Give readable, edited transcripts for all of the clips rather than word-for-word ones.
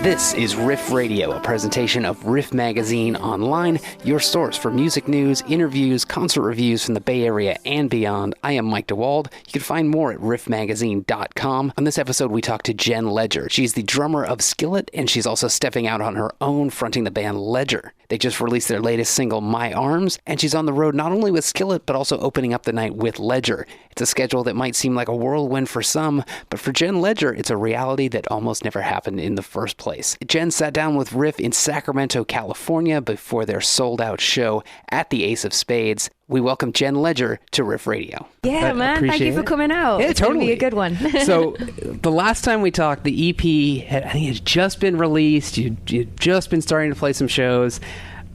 This is Riff Radio, a presentation of Riff Magazine Online, your source for music news, interviews, concert reviews from the Bay Area and beyond. I am Mike DeWald. You can find more at riffmagazine.com. On this episode, we talk to Jen Ledger. She's the drummer of Skillet, and she's also stepping out on her own, fronting the band Ledger. They just released their latest single, My Arms, and she's on the road not only with Skillet, but also opening up the night with Ledger. It's a schedule that might seem like a whirlwind for some, but for Jen Ledger, it's a reality that almost never happened in the first place. Jen sat down with Riff in Sacramento, California before their sold-out show at the Ace of Spades. We welcome Jen Ledger to Riff Radio. Yeah, man. Thank you for coming out. Yeah, it's totally. It's going to be a good one. So the last time we talked, the EP, I think it had just been released. You'd just been starting to play some shows.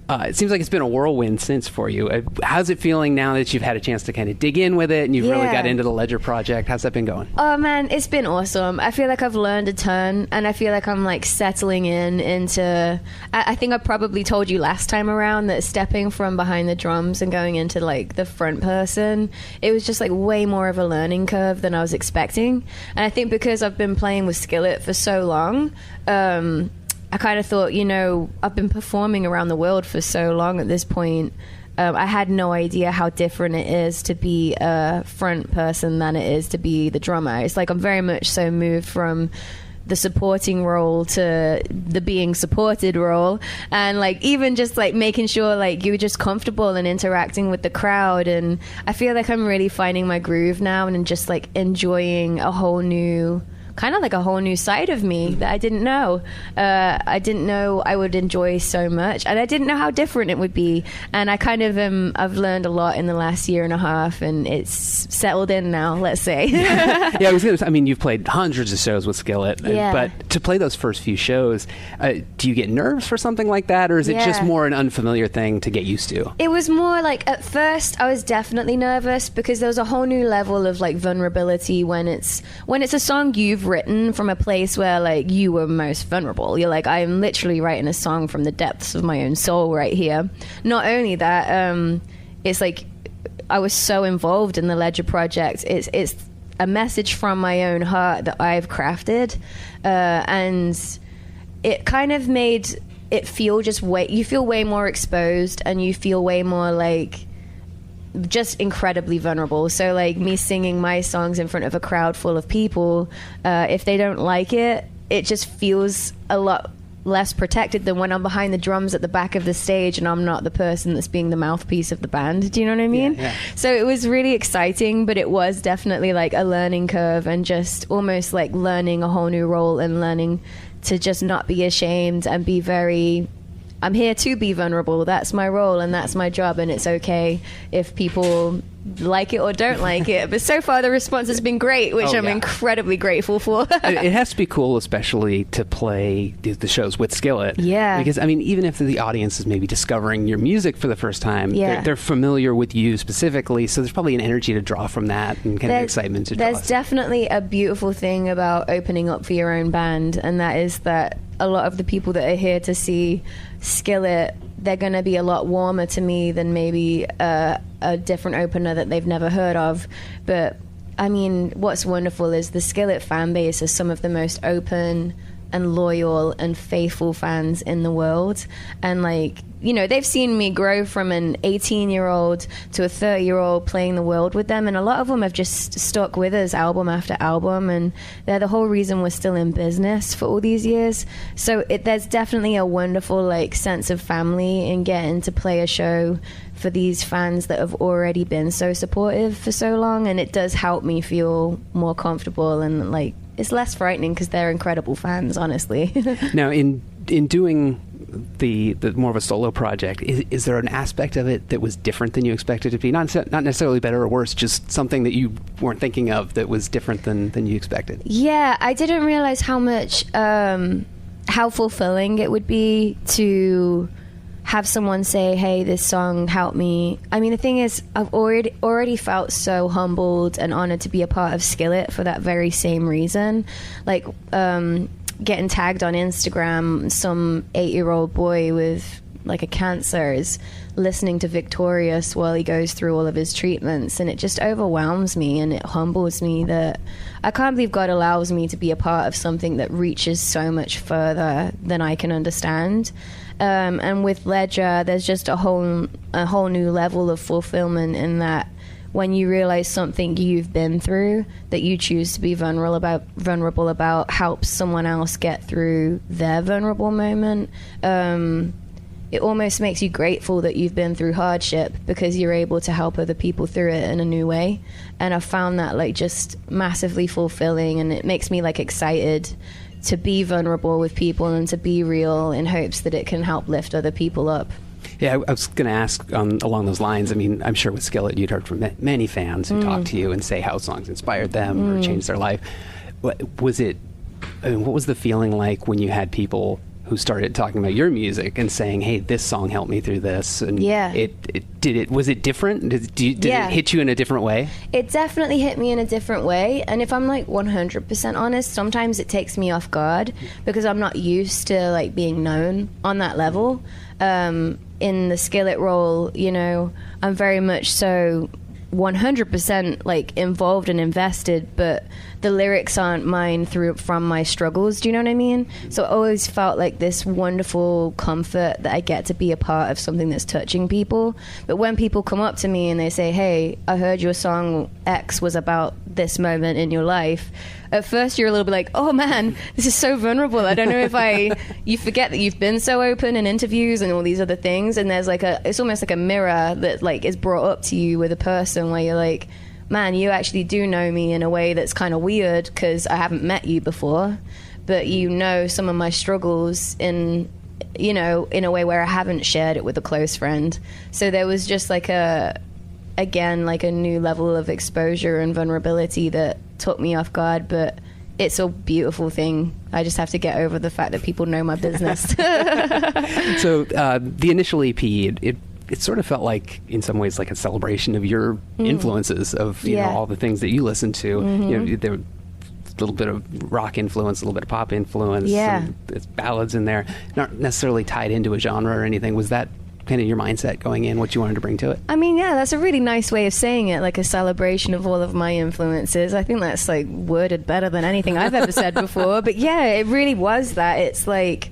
It seems like it's been a whirlwind since for you. How's it feeling now that you've had a chance to kind of dig in with it and you've really got into the Ledger project? How's that been going? Oh, man, it's been awesome. I feel like I've learned a ton, and I feel like I'm, like, settling into... I think I probably told you last time around that stepping from behind the drums and going into, like, the front person, it was just, like, way more of a learning curve than I was expecting. And I think because I've been playing with Skillet for so long... I kind of thought, I've been performing around the world for so long at this point. I had no idea how different it is to be a front person than it is to be the drummer. It's like I'm very much so moved from the supporting role to the being supported role, and like even just like making sure like you're just comfortable and interacting with the crowd. And I feel like I'm really finding my groove now and just like enjoying a whole new side of me that I didn't know. I didn't know I would enjoy so much, and I didn't know how different it would be. And I kind of I've learned a lot in the last year and a half, and it's settled in now, let's say. Yeah, you've played hundreds of shows with Skillet, but to play those first few shows, do you get nerves for something like that, or is it just more an unfamiliar thing to get used to? It was more like, at first, I was definitely nervous because there was a whole new level of like vulnerability when it's a song you've written from a place where like you were most vulnerable. You're like, I'm literally writing a song from the depths of my own soul right here. Not only that, it's like I was so involved in the Ledger project. It's a message from my own heart that I've crafted, and it kind of made it feel you feel way more exposed, and you feel way more like just incredibly vulnerable. So like me singing my songs in front of a crowd full of people, if they don't like it, it just feels a lot less protected than when I'm behind the drums at the back of the stage and I'm not the person that's being the mouthpiece of the band. Do you know what I mean? Yeah. So it was really exciting, but it was definitely like a learning curve and just almost like learning a whole new role and learning to just not be ashamed and be very... I'm here to be vulnerable. That's my role and that's my job, and it's okay if people like it or don't like it. But so far the response has been great, which I'm incredibly grateful for. It has to be cool, especially to play the shows with Skillet. Yeah. Because, even if the audience is maybe discovering your music for the first time, they're familiar with you specifically, so there's probably an energy to draw from that and kind of excitement to draw. There's definitely a beautiful thing about opening up for your own band, and that is that a lot of the people that are here to see Skillet, they're going to be a lot warmer to me than maybe a different opener that they've never heard of. But what's wonderful is the Skillet fan base is some of the most open and loyal and faithful fans in the world. And they've seen me grow from an 18-year-old to a 30-year-old playing the world with them, and a lot of them have just stuck with us album after album, and they're the whole reason we're still in business for all these years. So there's definitely a wonderful sense of family in getting to play a show for these fans that have already been so supportive for so long, and it does help me feel more comfortable, and it's less frightening because they're incredible fans, honestly. Now, in doing the more of a solo project, is there an aspect of it that was different than you expected it to be? Not necessarily better or worse, just something that you weren't thinking of that was different than you expected? Yeah, I didn't realize how much, how fulfilling it would be to have someone say, hey, this song helped me. The thing is, I've already felt so humbled and honored to be a part of Skillet for that very same reason. Getting tagged on Instagram, some 8-year-old boy with like a cancer, is listening to Victorious while he goes through all of his treatments, and it just overwhelms me and it humbles me that I can't believe God allows me to be a part of something that reaches so much further than I can understand. And with Ledger, there's just a whole new level of fulfillment in that when you realize something you've been through that you choose to be vulnerable about helps someone else get through their vulnerable moment. It almost makes you grateful that you've been through hardship because you're able to help other people through it in a new way. And I found that like just massively fulfilling, and it makes me like excited to be vulnerable with people and to be real in hopes that it can help lift other people up. Yeah, I was going to ask along those lines. I mean, I'm sure with Skillet, you'd heard from many fans who talk to you and say how songs inspired them or changed their life. What was the feeling like when you had people who started talking about your music and saying, "Hey, this song helped me through this"? And was it different? Did it hit you in a different way? It definitely hit me in a different way. And if I'm like 100% honest, sometimes it takes me off guard because I'm not used to like being known on that level. In the Skillet role, you know, I'm very much so 100% like involved and invested, but the lyrics aren't mine from my struggles. Do you know what I mean? So I always felt like this wonderful comfort that I get to be a part of something that's touching people. But when people come up to me and they say, "Hey, I heard your song X was about this moment in your life," at first you're a little bit like, "Oh man, this is so vulnerable. I don't know if you forget that you've been so open in interviews and all these other things." And there's like it's almost like a mirror that like is brought up to you with a person where you're like, "Man, you actually do know me in a way that's kind of weird because I haven't met you before, but you know some of my struggles in a way where I haven't shared it with a close friend." So there was just like a new level of exposure and vulnerability that took me off guard, but it's a beautiful thing. I just have to get over the fact that people know my business. So the initial EP, it sort of felt like, in some ways, like a celebration of your influences, of you know, all the things that you listen to. You know, there were a little bit of rock influence, a little bit of pop influence, some ballads in there, not necessarily tied into a genre or anything. Was that kind of your mindset going in, what you wanted to bring to it? I mean, yeah, that's a really nice way of saying it, like a celebration of all of my influences. I think that's like worded better than anything I've ever said before. But yeah, it really was that. It's like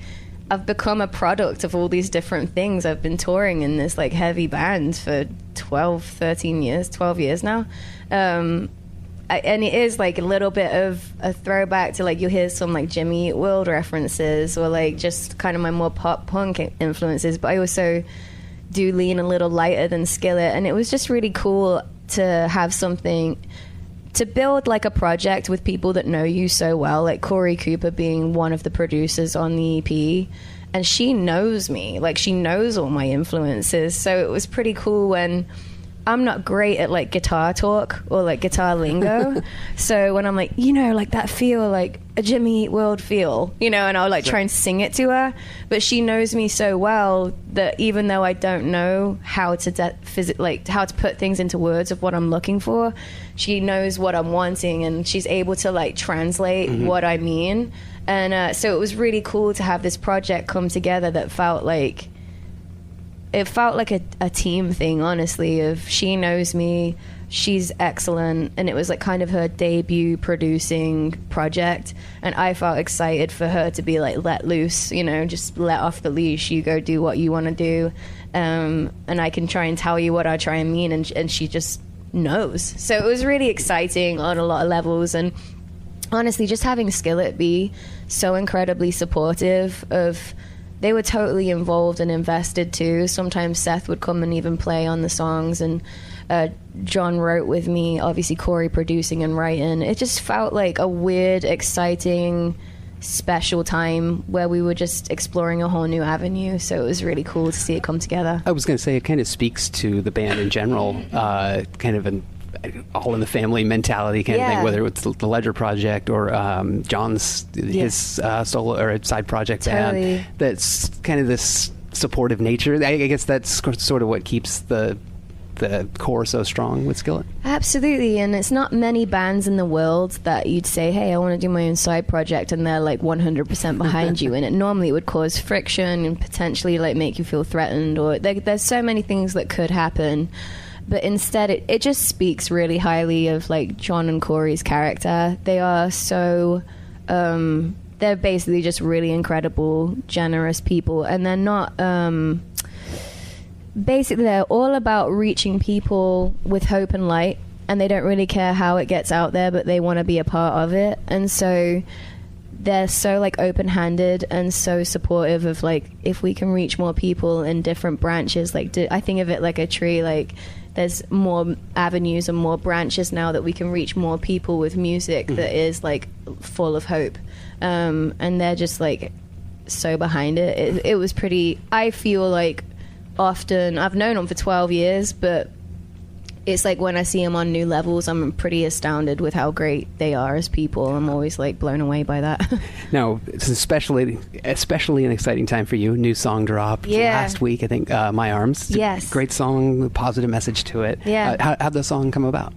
I've become a product of all these different things. I've been touring in this like heavy band for 12 years now. And it is like a little bit of a throwback to like you'll hear some like Jimmy Eat World references or like just kind of my more pop punk influences, but I also do lean a little lighter than Skillet. And it was just really cool to have something to build, like a project with people that know you so well, like Corey Cooper being one of the producers on the EP, and she knows me, like she knows all my influences. So it was pretty cool when I'm not great at like guitar talk or like guitar lingo. So when I'm like, you know, like that feel, like a Jimmy Eat World feel, you know, and I'll like try and sing it to her. But she knows me so well that even though I don't know how to how to put things into words of what I'm looking for, she knows what I'm wanting and she's able to like translate what I mean. And so it was really cool to have this project come together that felt like a team thing, honestly, of she knows me, she's excellent, and it was like kind of her debut producing project, and I felt excited for her to be like let loose, you know, just let off the leash, you go do what you want to do, and I can try and tell you what I try and mean, and she just knows. So it was really exciting on a lot of levels. And honestly, just having Skillet be so incredibly supportive of, they were totally involved and invested too. Sometimes Seth would come and even play on the songs, and John wrote with me, obviously Corey producing and writing. It just felt like a weird, exciting, special time where we were just exploring a whole new avenue. So it was really cool to see it come together. I was going to say, it kind of speaks to the band in general, kind of an all in the family mentality kind of thing, whether it's the Ledger project or John's his solo or side project band. That's kind of this supportive nature. I guess that's sort of what keeps the the core so strong with Skillet? Absolutely, and it's not many bands in the world that you'd say, hey, I want to do my own side project, and they're like 100% behind you, and it normally would cause friction and potentially like make you feel threatened, or there's so many things that could happen. But instead, it just speaks really highly of like John and Corey's character. They are so they're basically just really incredible, generous people, and they're not basically they're all about reaching people with hope and light, and they don't really care how it gets out there, but they want to be a part of it. And so they're so like open-handed and so supportive of like, if we can reach more people in different branches, like I think of it like a tree, like there's more avenues and more branches now that we can reach more people with music that is like full of hope. And they're just like so behind it. It was pretty, I feel like often, I've known them for 12 years, but it's like when I see them on new levels, I'm pretty astounded with how great they are as people. I'm always like blown away by that. Now, it's especially an exciting time for you. New song drop last week, I think, My Arms. Yes. Great song, positive message to it. Yeah. How'd the song come about?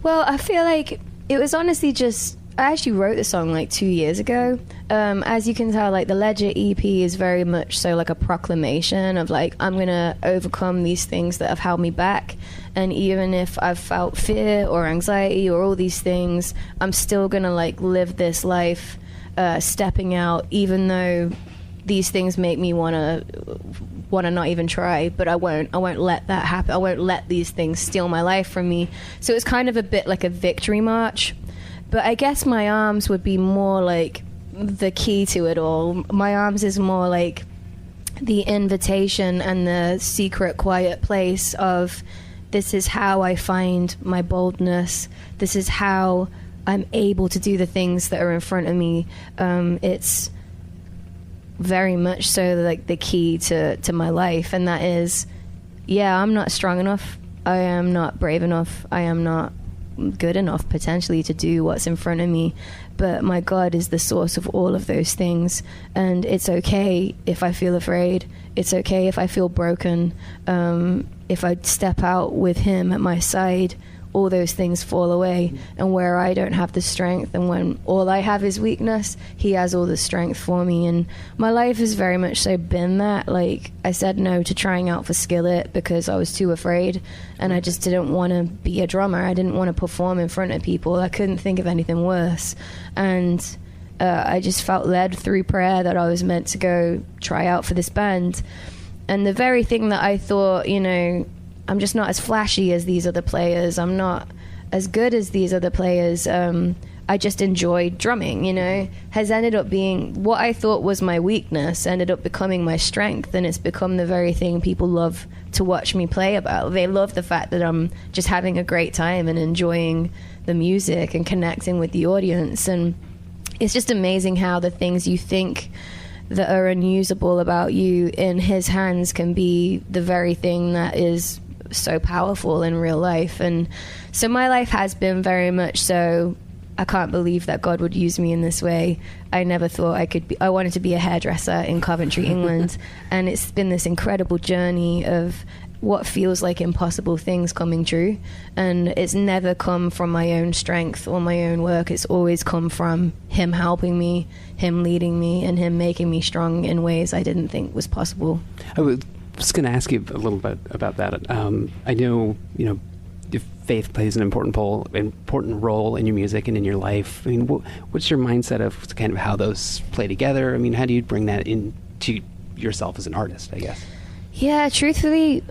Well, I feel like it was honestly just, I actually wrote the song like 2 years ago. As you can tell, like the Ledger EP is very much so like a proclamation of like, I'm gonna overcome these things that have held me back, and even if I've felt fear or anxiety or all these things, I'm still gonna like live this life stepping out, even though these things make me wanna not even try, but I won't let that happen. I won't let these things steal my life from me. So it's kind of a bit like a victory march. But I guess My Arms would be more like the key to it all. My Arms is more like the invitation and the secret, quiet place of, this is how I find my boldness. This is how I'm able to do the things that are in front of me. It's very much so like the key to my life. And that is, I'm not strong enough. I am not brave enough. I am not good enough potentially to do what's in front of me, but my God is the source of all of those things, and it's okay if I feel afraid. It's okay if I feel broken. If I step out with him at my side, all those things fall away. And where I don't have the strength, and when all I have is weakness, he has all the strength for me. And my life has very much so been that. Like, I said no to trying out for Skillet because I was too afraid, and I just didn't want to be a drummer. I didn't want to perform in front of people. I couldn't think of anything worse. And I just felt led through prayer that I was meant to go try out for this band. And the very thing that I thought, I'm just not as flashy as these other players, I'm not as good as these other players, I just enjoyed drumming, has ended up being what I thought was my weakness, ended up becoming my strength, and it's become the very thing people love to watch me play about. They love the fact that I'm just having a great time and enjoying the music and connecting with the audience. And it's just amazing how the things you think that are unusable about you in his hands can be the very thing that is so powerful in real life. And so my life has been very much so, I can't believe that God would use me in this way. I never thought I wanted to be a hairdresser in Coventry, England. And it's been this incredible journey of what feels like impossible things coming true. And it's never come from my own strength or my own work. It's always come from him helping me, him leading me, and him making me strong in ways I didn't think was possible. I was going to ask you a little bit about that. I know, faith plays an important role in your music and in your life. I mean, what's your mindset of kind of how those play together? I mean, how do you bring that into yourself as an artist, I guess? Yeah, truthfully,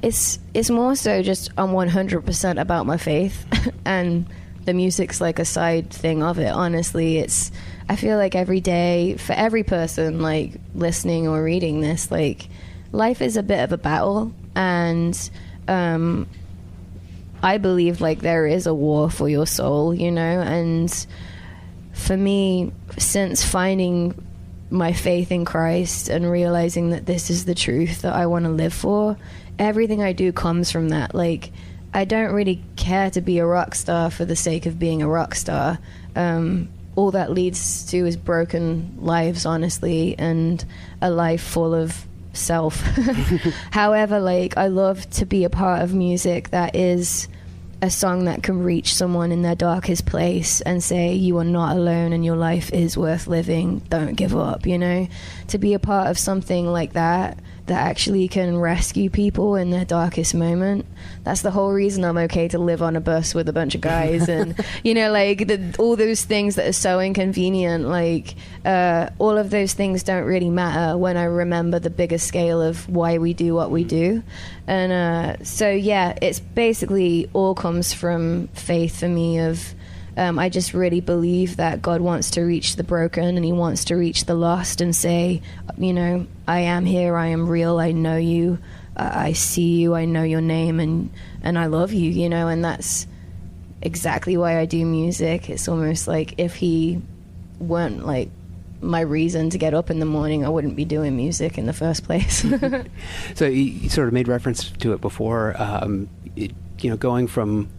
it's more so just I'm 100% about my faith, and the music's like a side thing of it. Honestly, I feel like every day for every person like listening or reading this, like life is a bit of a battle, and I believe like there is a war for your soul, and for me, since finding my faith in Christ and realizing that this is the truth that I want to live for, everything I do comes from that. Like, I don't really care to be a rock star for the sake of being a rock star. All that leads to is broken lives, honestly, and a life full of self. However, like, I love to be a part of music that is a song that can reach someone in their darkest place and say, you are not alone and your life is worth living. Don't give up, you know? To be a part of something like that actually can rescue people in their darkest moment. That's the whole reason I'm okay to live on a bus with a bunch of guys and, you know, like, all those things that are so inconvenient, like, all of those things don't really matter when I remember the bigger scale of why we do what we do. And so, yeah, it's basically all comes from faith for me of, I just really believe that God wants to reach the broken and he wants to reach the lost and say, you know, I am here, I am real, I know you, I see you, I know your name, and I love you, you know, and that's exactly why I do music. It's almost like if he weren't like my reason to get up in the morning, I wouldn't be doing music in the first place. So you sort of made reference to it before, you know, going from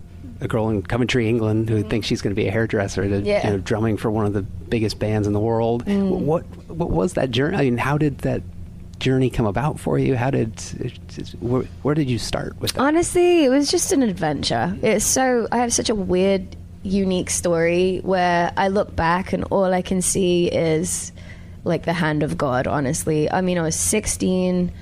a girl in Coventry, England, who thinks she's going to be a hairdresser to you know, drumming for one of the biggest bands in the world. What was that journey? I mean, how did that journey come about for you? How did where did you start with that? Honestly, it was just an adventure. I have such a weird, unique story where I look back and all I can see is like the hand of God, honestly. I mean, I was 16,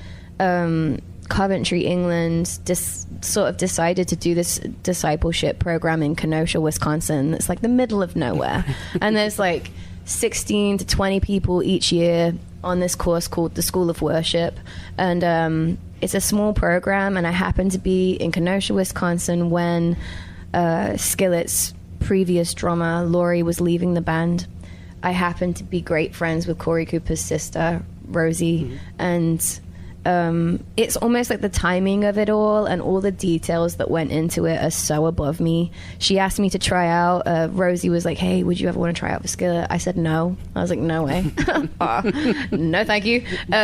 Coventry, England, just sort of decided to do this discipleship program in Kenosha, Wisconsin. It's like the middle of nowhere. And there's like 16 to 20 people each year on this course called the School of Worship. And it's a small program, and I happened to be in Kenosha, Wisconsin when Skillet's previous drummer, Laurie, was leaving the band. I happened to be great friends with Corey Cooper's sister, Rosie, and it's almost like the timing of it all and all the details that went into it are so above me. She asked me to try out. Rosie was like, hey, would you ever want to try out for Skillet? I said no. I was like, no way. No, thank you. But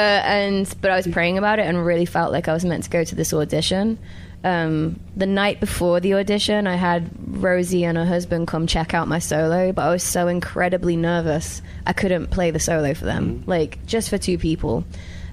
I was praying about it and really felt like I was meant to go to this audition. The night before the audition, I had Rosie and her husband come check out my solo, but I was so incredibly nervous I couldn't play the solo for them, like just for two people.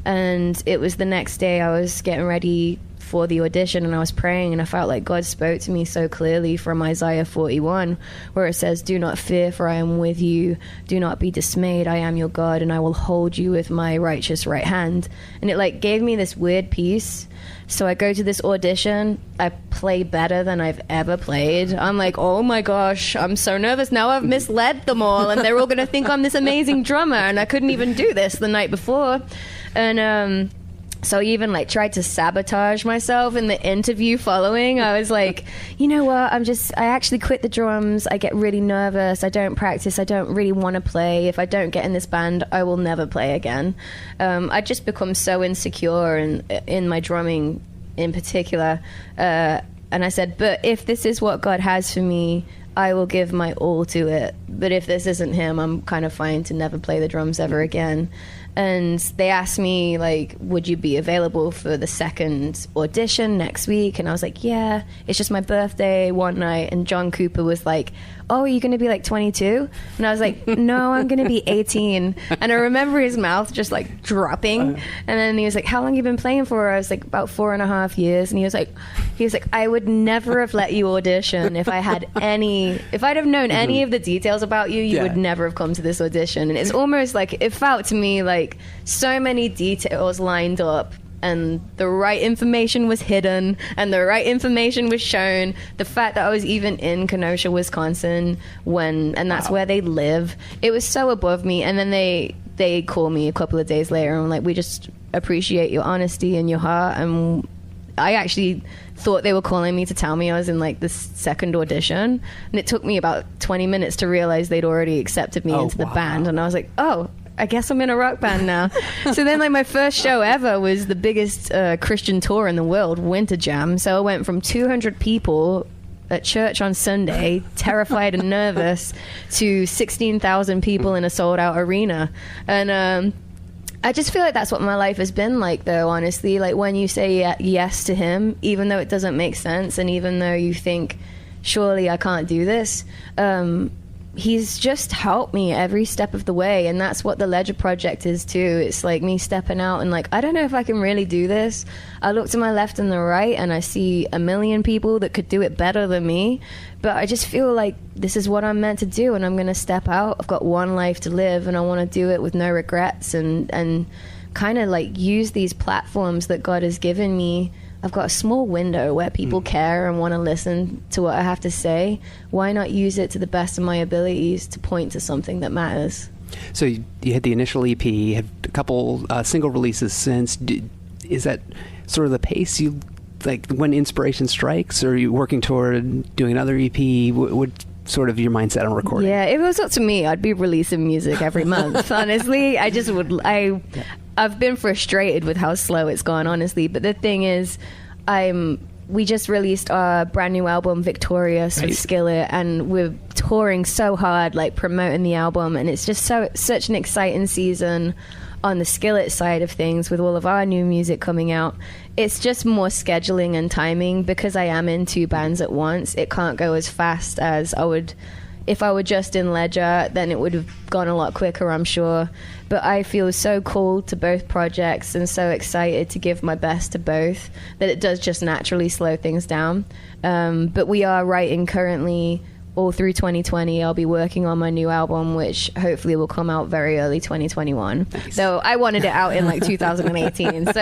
And it was the next day I was getting ready for the audition and I was praying, and I felt like God spoke to me so clearly from Isaiah 41, where it says, do not fear, for I am with you. Do not be dismayed. I am your God, and I will hold you with my righteous right hand. And it like gave me this weird peace. So I go to this audition, I play better than I've ever played. I'm like, oh my gosh, I'm so nervous. Now I've misled them all and they're all going to think I'm this amazing drummer, and I couldn't even do this the night before. And so I even like tried to sabotage myself in the interview following. I was like, you know what, I actually quit the drums. I get really nervous. I don't practice. I don't really want to play. If I don't get in this band, I will never play again. I just become so insecure in my drumming in particular. And I said, but if this is what God has for me, I will give my all to it. But if this isn't him, I'm kind of fine to never play the drums ever again. And they asked me, like, would you be available for the second audition next week? And I was like, yeah, it's just my birthday one night. And John Cooper was like, oh, are you going to be like 22? And I was like, no, I'm going to be 18. And I remember his mouth just like dropping. And then he was like, how long have you been playing for? I was like, about 4.5 years. And he was like, I would never have let you audition if I'd have known any of the details about you, you would never have come to this audition. And it's almost like, it felt to me like so many details lined up, and the right information was hidden and the right information was shown. The fact that I was even in Kenosha, Wisconsin and that's where they live, it was so above me. And then they call me a couple of days later and were like, we just appreciate your honesty and your heart. And I actually thought they were calling me to tell me I was in like the second audition, and it took me about 20 minutes to realize they'd already accepted me into the band. And I was like, oh, I guess I'm in a rock band now. So then like my first show ever was the biggest Christian tour in the world, Winter Jam. So I went from 200 people at church on Sunday, terrified and nervous, to 16,000 people in a sold out arena. And I just feel like that's what my life has been like, though, honestly. Like when you say yes to him, even though it doesn't make sense, and even though you think, surely I can't do this, he's just helped me every step of the way, and that's what the Ledger project is too. It's like me stepping out and like, I don't know if I can really do this. I look to my left and the right and I see a million people that could do it better than me, but I just feel like this is what I'm meant to do, and I'm going to step out. I've got one life to live, and I want to do it with no regrets, and kind of like use these platforms that God has given me. I've got a small window where people care and want to listen to what I have to say. Why not use it to the best of my abilities to point to something that matters? So you had the initial EP, you had a couple single releases since. Is that sort of the pace you like when inspiration strikes, or are you working toward doing another EP? What sort of your mindset on recording? Yeah, if it was up to me, I'd be releasing music every month. Honestly, I just would. I've been frustrated with how slow it's gone, honestly. But the thing is, we just released our brand new album, Victorious, with Skillet, and we're touring so hard, like promoting the album, and it's just such an exciting season on the Skillet side of things with all of our new music coming out. It's just more scheduling and timing because I am in two bands at once. It can't go as fast as I would. If I were just in Ledger, then it would have gone a lot quicker, I'm sure. But I feel so called to both projects and so excited to give my best to both that it does just naturally slow things down. But we are writing currently all through 2020. I'll be working on my new album, which hopefully will come out very early 2021. Nice. So I wanted it out in like 2018.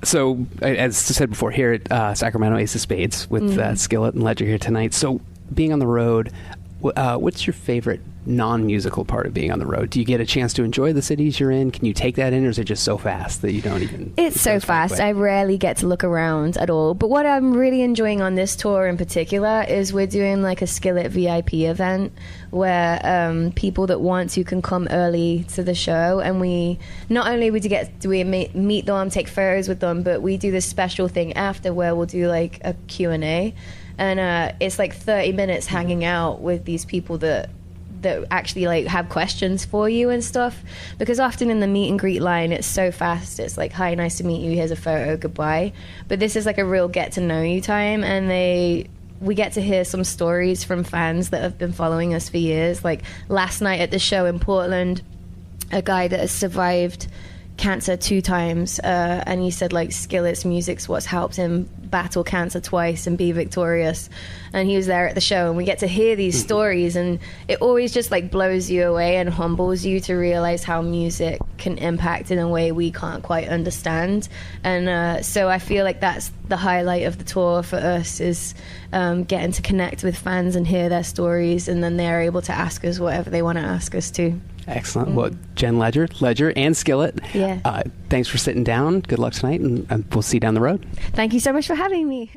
So as I said before, here at Sacramento Ace of Spades with Skillet and Ledger here tonight. So being on the road, what's your favorite non-musical part of being on the road? Do you get a chance to enjoy the cities you're in? Can you take that in, or is it just so fast that you don't even... It's so fast. I rarely get to look around at all. But what I'm really enjoying on this tour in particular is we're doing like a Skillet VIP event where people that want to can come early to the show, and we not only do we meet them, take photos with them, but we do this special thing after where we'll do like a Q&A, and it's like 30 minutes hanging out with these people that actually like have questions for you and stuff, because often in the meet and greet line it's so fast. It's like, hi, nice to meet you, here's a photo, goodbye. But this is like a real get to know you time, and we get to hear some stories from fans that have been following us for years. Like last night at the show in Portland, a guy that has survived cancer 2 times, and he said like Skillet's music's what's helped him battle cancer twice and be victorious, and he was there at the show, and we get to hear these stories, and it always just like blows you away and humbles you to realize how music can impact in a way we can't quite understand. And so I feel like that's the highlight of the tour for us, is getting to connect with fans and hear their stories, and then they're able to ask us whatever they want to ask us to. Excellent. Well, Jen Ledger and Skillet, thanks for sitting down. Good luck tonight, and we'll see you down the road. Thank you so much for having me.